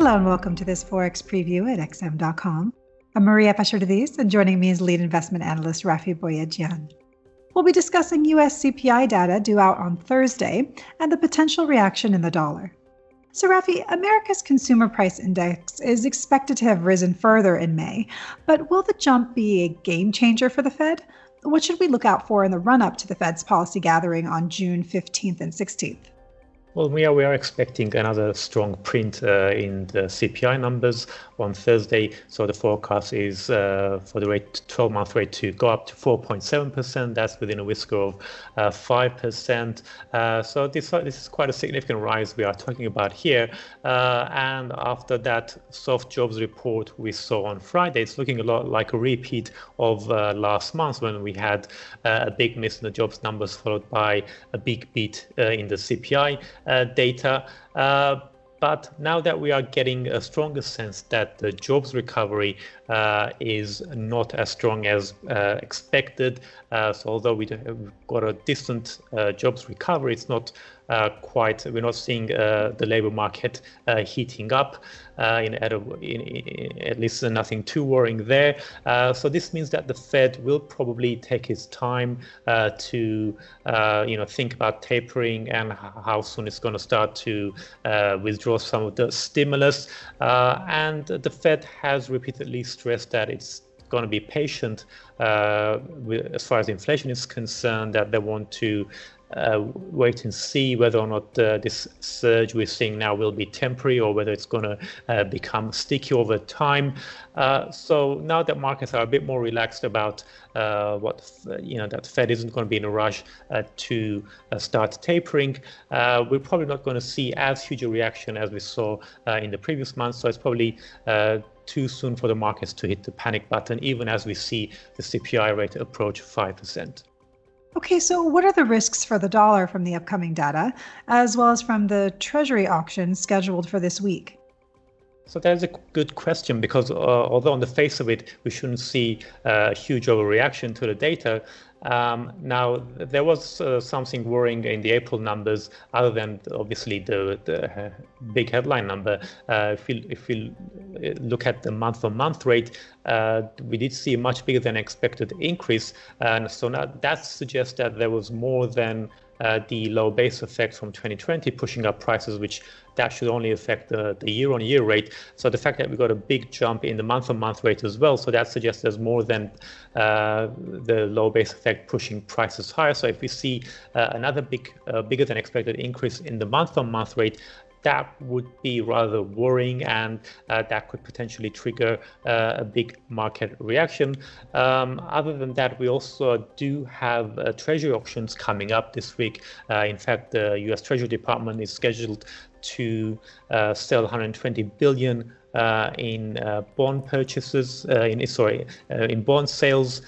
Hello and welcome to this Forex Preview at xm.com. I'm Maria Pachardis, and joining me is lead investment analyst Rafi Boyadjian. We'll be discussing US CPI data due out on Thursday and the potential reaction in the dollar. So Rafi, America's Consumer Price Index is expected to have risen further in May, but will the jump be a game changer for the Fed? What should we look out for in the run-up to the Fed's policy gathering on June 15th and 16th? Well, we are expecting another strong print in the CPI numbers on Thursday. So the forecast is for the 12-month rate to go up to 4.7%. That's within a whisker of 5%. So this is quite a significant rise we are talking about here. And after that soft jobs report we saw on Friday, it's looking a lot like a repeat of last month when we had a big miss in the jobs numbers followed by a big beat in the CPI data. But now that we are getting a stronger sense that the jobs recovery is not as strong as expected, so although we've got a decent jobs recovery, it's not we're not seeing the labor market heating up at least nothing too worrying there. So this means that the Fed will probably take its time to think about tapering and how soon it's going to start to withdraw some of the stimulus. And the Fed has repeatedly stressed that it's going to be patient as far as inflation is concerned, that they want to wait and see whether or not this surge we're seeing now will be temporary or whether it's going to become sticky over time. So now that markets are a bit more relaxed about that the Fed isn't going to be in a rush to start tapering, we're probably not going to see as huge a reaction as we saw in the previous months. So it's probably too soon for the markets to hit the panic button, even as we see the CPI rate approach 5%. Okay, so what are the risks for the dollar from the upcoming data, as well as from the Treasury auctions scheduled for this week? So that's a good question, because although on the face of it, we shouldn't see a huge overreaction to the data, now there was something worrying in the April numbers, other than obviously the big headline number. If we look at the month-on-month rate, we did see a much bigger than expected increase, and so now that suggests that there was more than the low base effect from 2020 pushing up prices, which that should only affect the year-on-year rate. So the fact that we got a big jump in the month-on-month rate as well, so that suggests there's more than the low base effect pushing prices higher. So if we see another bigger than expected increase in the month-on-month rate, that would be rather worrying, and that could potentially trigger a big market reaction. Other than that, we also do have Treasury auctions coming up this week. In fact, the US Treasury Department is scheduled to sell 120 billion in bond purchases, in bond sales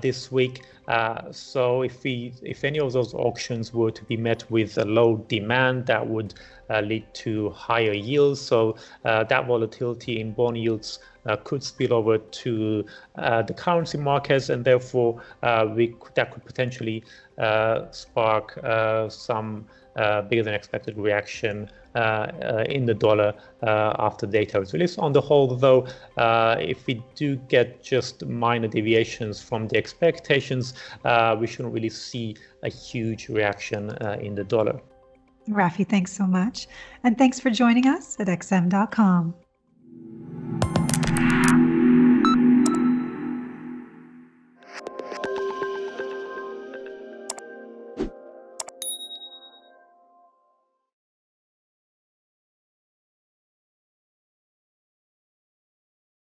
this week. So if any of those auctions were to be met with a low demand, that would lead to higher yields. So that volatility in bond yields could spill over to the currency markets, and therefore that could potentially spark some bigger than expected reaction in the dollar after data is released. On the whole, though, if we do get just minor deviations from the expectations, we shouldn't really see a huge reaction in the dollar. Rafi, thanks so much. And thanks for joining us at xm.com.